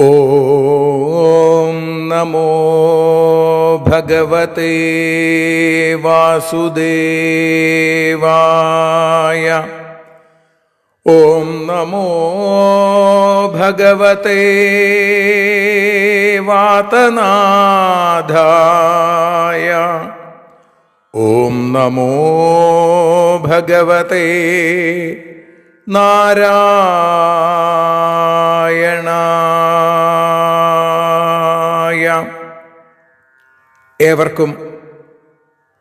ഓം നമോ ഭഗവതേ വാസുദേവായ. ഓം നമോ ഭഗവതേ വാതനാഥായ. ഓം നമോ ഭഗവതേ നാരായണായ. ഏവർക്കും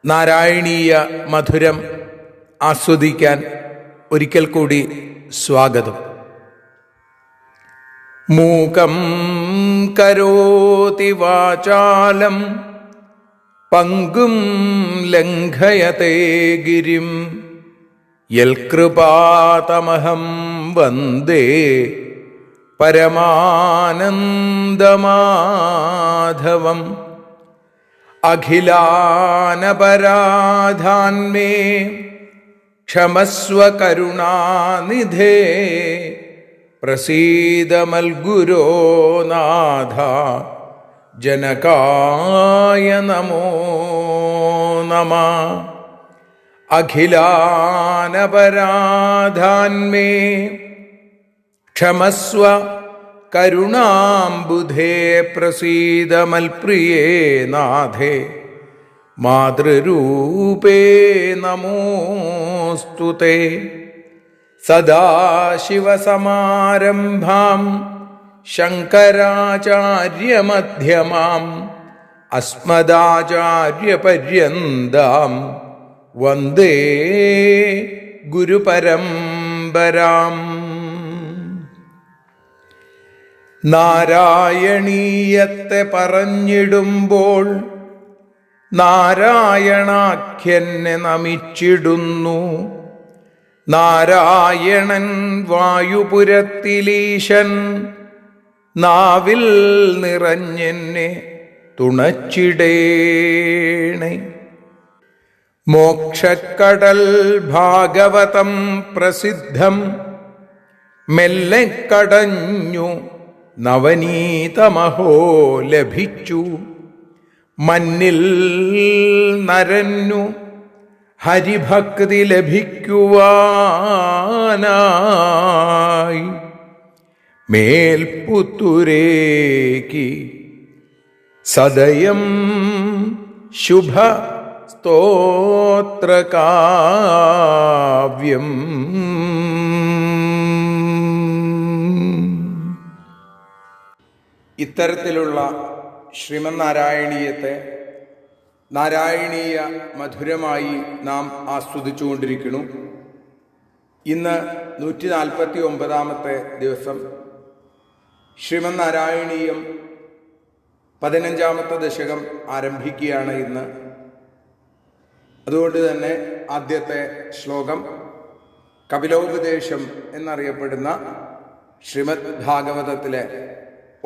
നാരായണീയ മധുരം ആസ്വദിക്കാൻ ഒരിക്കൽ കൂടി സ്വാഗതം. മൂകം കരോതി വാചാലം പങ്കും ലംഘയതേ ഗിരിം യൽകൃപാതമഹം വന്ദേ പരമാനന്ദമാധവം. അഖിലാനപരാധാന്മേ ക്ഷമസ്വ കരുണാനിധേ പ്രസീദ മൽഗുരോ നാഥ ജനകായ നമോ നമഃ. അഖിലാനപരാധാന്മേ ക്ഷമസ്വ കരുണാംബുധേ പ്രസീദ മൽപ്രിയേ നാഥേ മാതൃരൂപേ നമോസ്തുതേ. സദാശിവസമാരംഭാം ശങ്കരാചാര്യമധ്യമാം അസ്മദാചാര്യപര്യന്താം വന്ദേ ഗുരുപരമ്പരാം. നാരായണീയത്തെ പറഞ്ഞിടുമ്പോൾ നാരായണാഖ്യനെ നമിച്ചിടുന്നു. നാരായണൻ വായുപുരത്തിലീശൻ നാവിൽ നിറഞ്ഞെന്നെ തുണച്ചിടേണേ. മോക്ഷക്കടൽ ഭാഗവതം പ്രസിദ്ധം മെല്ലെ കടഞ്ഞു നവനീതമഹോ ലഭിച്ചു. മന്നിൽ നരന്നു ഹരിഭക്തി ലഭിക്കുവാനായി മേൽപുത്തുരേക്ക് സദയം ശുഭ സ്തോത്രകാവ്യം. ഇത്തരത്തിലുള്ള ശ്രീമന്നാരായണീയത്തെ നാരായണീയ മധുരമായി നാം ആസ്വദിച്ചുകൊണ്ടിരിക്കുന്നു. ഇന്ന് 149 ദിവസം. ശ്രീമന്നാരായണീയം 15 ദശകം ആരംഭിക്കുകയാണ് ഇന്ന്. അതുകൊണ്ട് തന്നെ ആദ്യത്തെ ശ്ലോകം കപിലോപദേശം എന്നറിയപ്പെടുന്ന ശ്രീമദ് ഭാഗവതത്തിലെ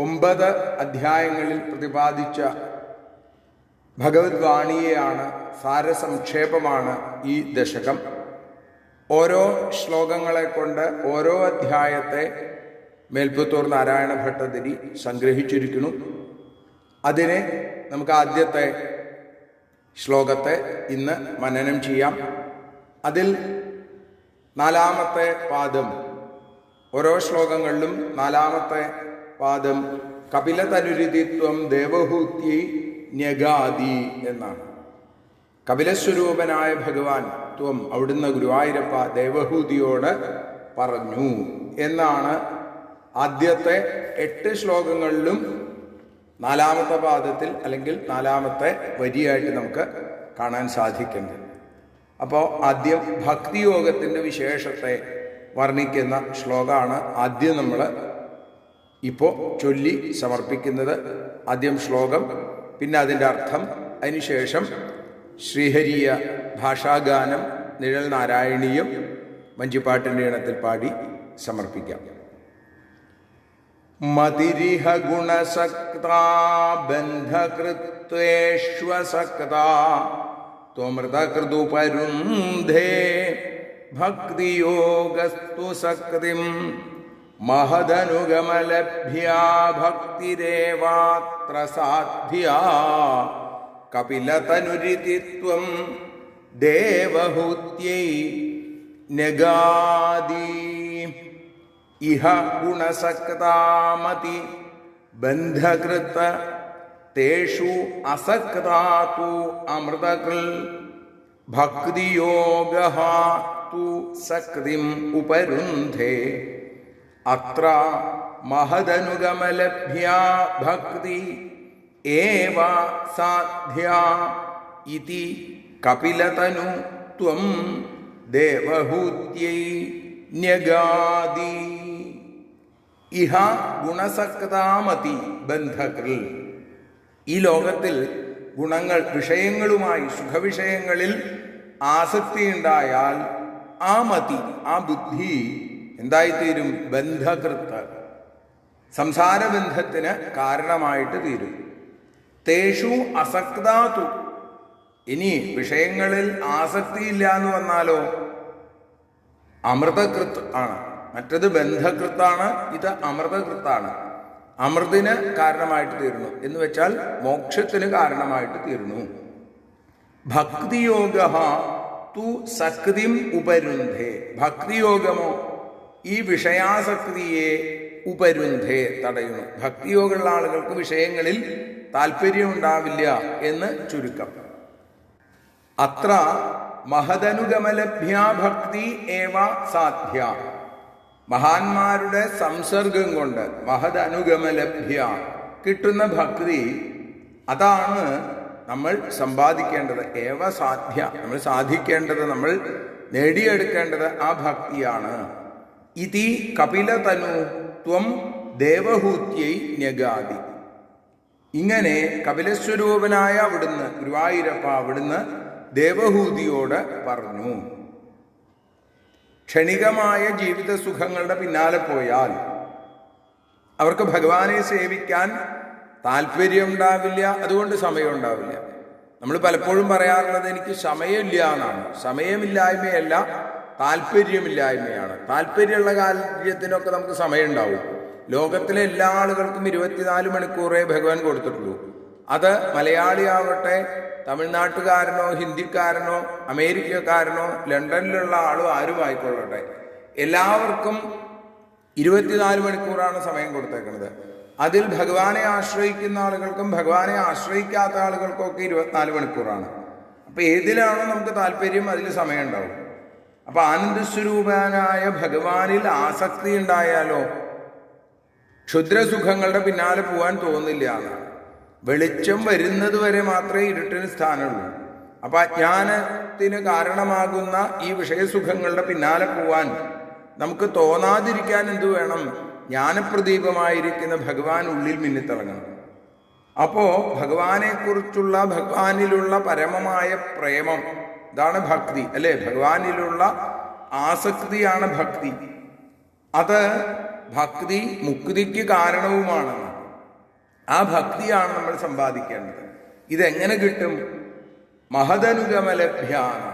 9 അധ്യായങ്ങളിൽ പ്രതിപാദിച്ച ഭഗവത്വാണിയെയാണ്, സാരസംക്ഷേപമാണ് ഈ ദശകം. ഓരോ ശ്ലോകങ്ങളെ കൊണ്ട് ഓരോ അധ്യായത്തെ മേൽപ്പുത്തൂർ നാരായണ ഭട്ടതിരി സംഗ്രഹിച്ചിരിക്കുന്നു. അതിനെ നമുക്ക് ആദ്യത്തെ ശ്ലോകത്തെ ഇന്ന് മനനം ചെയ്യാം. അതിൽ 4-ാമത്തെ പാദം, ഓരോ ശ്ലോകങ്ങളിലും 4-ാമത്തെ പാദം കപിലതനുരിതിത്വം ദേവഹൂത്യൈ ന്യഗാദി എന്നാണ്. കപിലസ്വരൂപനായ ഭഗവാൻ ത്വം, അവിടുന്ന് ഗുരുവായൂരപ്പ ദേവഹൂതിയോട് പറഞ്ഞു എന്നാണ് ആദ്യത്തെ 8 ശ്ലോകങ്ങളിലും 4-ാമത്തെ പാദത്തിൽ അല്ലെങ്കിൽ 4-ാമത്തെ വരിയായിട്ട് നമുക്ക് കാണാൻ സാധിക്കുന്നത്. അപ്പോൾ ആദ്യം ഭക്തിയോഗത്തിൻ്റെ വിശേഷത്തെ വർണ്ണിക്കുന്ന ശ്ലോകമാണ് ആദ്യം നമ്മൾ ഇപ്പോൾ ചൊല്ലി സമർപ്പിക്കുന്നത്. ആദ്യം ശ്ലോകം, പിന്നെ അതിൻ്റെ അർത്ഥം, അതിനുശേഷം ശ്രീഹരിയ ഭാഷാഗാനം നിഴൽ നാരായണീയം വഞ്ചിപ്പാട്ടിൻ്റെ ഇണത്തിൽ പാടി സമർപ്പിക്കാം. മതിരിഹ ഗുണസക്താ ബന്ധകൃത്വേഷ്വസക്താ ത്വമൃതകൃതുപരുന്ധേ ഭക്തിയോഗസ്തു സക്തിം महदनुगमलभ्या भक्तिरेवात्र साध्या कपिलतनुरिति त्वं देवहूत्यै न्यगादि इह गुणसक्तामति बन्धकृत तेषु असक्ता तु अमृतकृल् भक्तियोगः तु सक्तिम् उपरुन्धे अत्र महदनुगमलभ्या भक्ति एव साध्या इति कपिलतनु त्वं देवहूत्यै न्यगादि ഇഹ ഗുണസക്താമതി ബന്ധകൃൽ. ഈ ലോകത്തിൽ ഗുണങ്ങൾ വിഷയങ്ങളുമായി സുഖവിഷയങ്ങളിൽ ആസക്തിയുണ്ടായാൽ ആ മതി ആ ബുദ്ധി എന്തായിത്തീരും? ബന്ധകൃത്ത്, സംസാരബന്ധത്തിന് കാരണമായിട്ട് തീരും. തേഷു അസക്താതു, ഇനി വിഷയങ്ങളിൽ ആസക്തിയില്ല എന്ന് വന്നാലോ അമൃതകൃത്ത് ആണ്. മറ്റത് ബന്ധകൃത്താണ്, ഇത് അമൃതകൃത്താണ്. അമൃതിന് കാരണമായിട്ട് തീരുന്നു എന്ന് വെച്ചാൽ മോക്ഷത്തിന് കാരണമായിട്ട് തീരുന്നു. ഭക്തിയോഗ തു സക്തിം ഉപരുന്ധേ. ഭക്തിയോഗമോ ഈ വിഷയാസക്തിയെ ഉപരുന്ധേ തടയുന്നു. ഭക്തിയോഗമുള്ള ആളുകൾക്ക് വിഷയങ്ങളിൽ താല്പര്യമുണ്ടാവില്ല എന്ന് ചുരുക്കം. അത്ര മഹദനുഗമലഭ്യാ ഭക്തി ഏവ സാധ്യ. മഹാന്മാരുടെ സംസർഗം കൊണ്ട് മഹദനുഗമലഭ്യ കിട്ടുന്ന ഭക്തി, അതാണ് നമ്മൾ സമ്പാദിക്കേണ്ടത്. ഏവ സാധ്യ, നമ്മൾ സാധിക്കേണ്ടത്, നമ്മൾ നേടിയെടുക്കേണ്ടത് ആ ഭക്തിയാണ്. ഇതി കപിലതനു ത്വം ദേവഹൂത്यै ന്യഗാദി. ഇങ്ങനെ കപിലസ്വരൂപനായ അവിടുന്ന് ഗുരുവായൂരപ്പ അവിടുന്ന് ദേവഹൂതിയോട് പറഞ്ഞു, ക്ഷണികമായ ജീവിത സുഖങ്ങളുടെ പിന്നാലെ പോയാൽ അവർക്ക് ഭഗവാനെ സേവിക്കാൻ താല്പര്യം ഉണ്ടാവില്ല, അതുകൊണ്ട് സമയം ഉണ്ടാവില്ല. നമ്മൾ പലപ്പോഴും പറയാറുള്ളത് എനിക്ക് സമയമില്ല എന്നാണ്. സമയമില്ലായ്മയല്ല, താല്പര്യമില്ലായ്മയാണ്. താല്പര്യമുള്ള കാര്യത്തിനൊക്കെ നമുക്ക് സമയം ഉണ്ടാവും. ലോകത്തിലെ എല്ലാ ആളുകൾക്കും 24 മണിക്കൂറേ ഭഗവാൻ കൊടുത്തിട്ടുള്ളൂ. അത് മലയാളിയാവട്ടെ, തമിഴ്നാട്ടുകാരനോ ഹിന്ദിക്കാരനോ അമേരിക്കക്കാരനോ ലണ്ടനിലുള്ള ആളും ആരുമായിക്കൊള്ളട്ടെ, എല്ലാവർക്കും 24 മണിക്കൂറാണ് സമയം കൊടുത്തേക്കുന്നത്. അതിൽ ഭഗവാനെ ആശ്രയിക്കുന്ന ആളുകൾക്കും ഭഗവാനെ ആശ്രയിക്കാത്ത ആളുകൾക്കൊക്കെ 24 മണിക്കൂറാണ്. അപ്പം ഏതിലാണോ നമുക്ക് താല്പര്യം അതിൽ സമയം ഉണ്ടാവും. അപ്പം ആനന്ദസ്വരൂപനായ ഭഗവാനിൽ ആസക്തി ഉണ്ടായാലോ ക്ഷുദ്രസുഖങ്ങളുടെ പിന്നാലെ പോകാൻ തോന്നില്ല എന്നാണ്. വെളിച്ചം വരുന്നത് വരെ മാത്രമേ ഇരുട്ടിന് സ്ഥാനമുള്ളൂ. അപ്പം അജ്ഞാനത്തിന് കാരണമാകുന്ന ഈ വിഷയസുഖങ്ങളുടെ പിന്നാലെ പോവാൻ നമുക്ക് തോന്നാതിരിക്കാൻ എന്തു വേണം? ജ്ഞാനപ്രദീപമായിരിക്കുന്ന ഭഗവാൻ ഉള്ളിൽ മിന്നിത്തിളങ്ങണം. അപ്പോൾ ഭഗവാനെക്കുറിച്ചുള്ള ഭഗവാനിലുള്ള പരമമായ പ്രേമം, ഇതാണ് ഭക്തി അല്ലേ? ഭഗവാനിലുള്ള ആസക്തിയാണ് ഭക്തി. അത് ഭക്തി മുക്തിക്ക് കാരണവുമാണ്. ആ ഭക്തിയാണ് നമ്മൾ സമ്പാദിക്കേണ്ടത്. ഇതെങ്ങനെ കിട്ടും? മഹദനുഗമലഭ്യാണ്.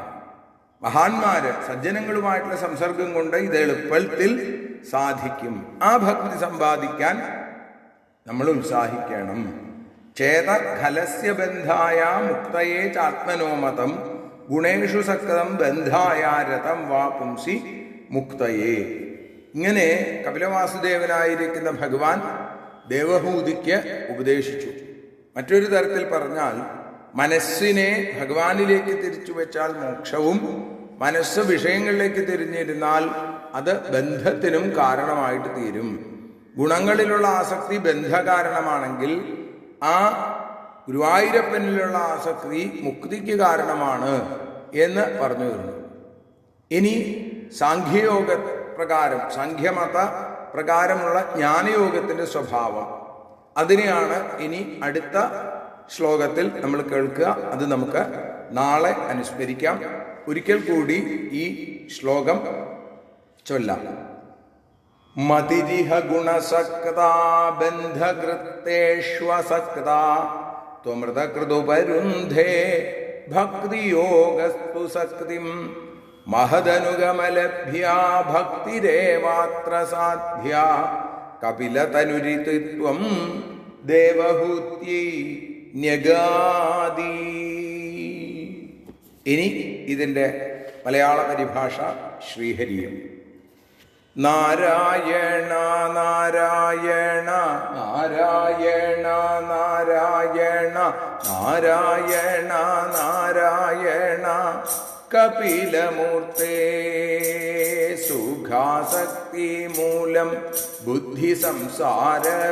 മഹാന്മാര് സജ്ജനങ്ങളുമായിട്ടുള്ള സംസർഗം കൊണ്ട് ഇത് എളുപ്പത്തിൽ സാധിക്കും. ആ ഭക്തി സമ്പാദിക്കാൻ നമ്മൾ ഉത്സാഹിക്കണം. ചേത ഖലസ്യ ബന്ധായ മുക്തയേ ചാത്മനോമതം ഗുണേഷു സക്തം ബന്ധായ രതം വാ പുംസി മുക്തയേ. ഇങ്ങനെ കപിലവാസുദേവനായിരിക്കുന്ന ഭഗവാൻ ദേവഹൂതിക്ക് ഉപദേശിച്ചു. മറ്റൊരു തരത്തിൽ പറഞ്ഞാൽ മനസ്സിനെ ഭഗവാനിലേക്ക് തിരിച്ചു വെച്ചാൽ മോക്ഷവും, മനസ്സ് വിഷയങ്ങളിലേക്ക് തിരിഞ്ഞിരുന്നാൽ അത് ബന്ധത്തിനും കാരണമായിട്ട് തീരും. ഗുണങ്ങളിലുള്ള ആസക്തി ബന്ധകാരണമാണെങ്കിൽ ആ ഗുരുവായൂരപ്പനിലുള്ള ആസക്തി മുക്തിക്ക് കാരണമാണ് എന്ന് പറഞ്ഞു തരുന്നു. ഇനി സാഖ്യയോഗ പ്രകാരം, സാഖ്യമത പ്രകാരമുള്ള ജ്ഞാനയോഗത്തിൻ്റെ സ്വഭാവം, അതിനെയാണ് ഇനി അടുത്ത ശ്ലോകത്തിൽ നമ്മൾ കേൾക്കുക. അത് നമുക്ക് നാളെ അനുസ്മരിക്കാം. ഒരിക്കൽ കൂടി ഈ ശ്ലോകം ചൊല്ലാം. മതിരിഹ ഗുണസക്താ ബന്ധകൃത്തേഷ്വസക്താ ത്വമൃതകൃതുപരുന്ധേ ഭക്തിയോഗസ്തു സക്തിം മഹദനുഗമലഭ്യാ ഭക്തിരേവാത്ര സാധ്യ കപിലതനുരിത്വം ദേവഹൂത്യൈ ന്യഗാദി. ഇനി ഇതിൻ്റെ മലയാള പരിഭാഷ ശ്രീഹരിയും. നാരായണ നാരായണ നാരായണ നാരായണ നാരായണ നാരായണ കപിലമൂർത്തേ സുഖാസക്തി മൂലം ബുദ്ധി സംസാരബന്ധിതമാകും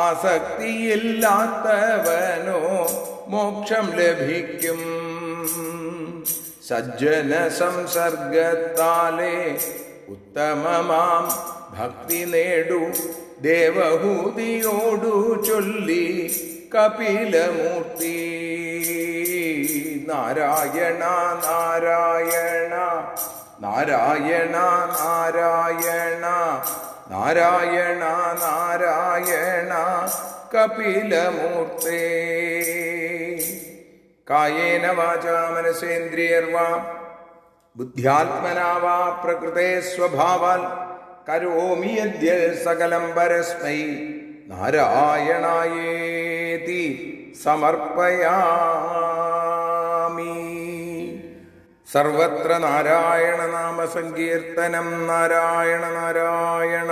ആസക്തിയില്ലാത്തവനോ മോക്ഷം ലഭിക്കും. സജ്ജന സംസർഗത്താലേ ഉത്തമമാം ഭക്തി നേടു ദേവഹൂതിയോടു ചൊല്ലി കപിലമൂർത്തി. നാരായണ നാരായണ നാരായണ നാരായണ നാരായണ നാരായണ കപിലമൂർത്തേ. കായേന വാചാ മനസേന്ദ്രിയർവാ ബുദ്ധ്യാത്മനാ വാ പ്രകൃതേ സ്വഭാവാൽ കരോമി യദ്യൽ സകലം പരസ്മൈ നാരായണായേതി സമർപ്പയാമി. സർവത്ര നാരായണ നാമ സങ്കീർത്തനം. നാരായണ നാരായണ.